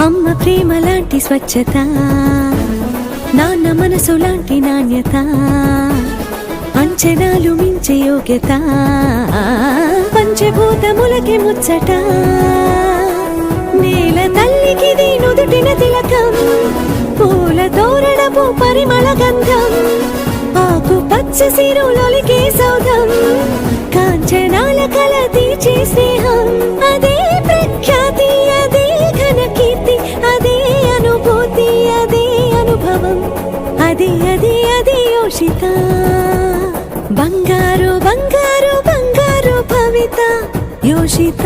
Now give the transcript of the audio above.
అమ్మ ప్రేమ లాంటి స్వచ్ఛత, నాన్న మనసు లాంటి నాణ్యత, అంచనాలు మించే యోగ్యత, పంచభూతములకి ముచ్చట, నేల తల్లికిది నుదుటిన తిలకం, పూల తోరణపు పరిమళ గంధం, ఆకు పచ్చ సిరులొలికే సౌధం, కాంచనాల కల తీర్చే స్నేహం, అదే ప్రఖ్యాతి, అదే ఘన కీర్తి, అదే అనుభూతి, అదే అనుభవం, అది అది అది యోషిత. బంగారు బంగారు బంగారు భవిత యోషిత.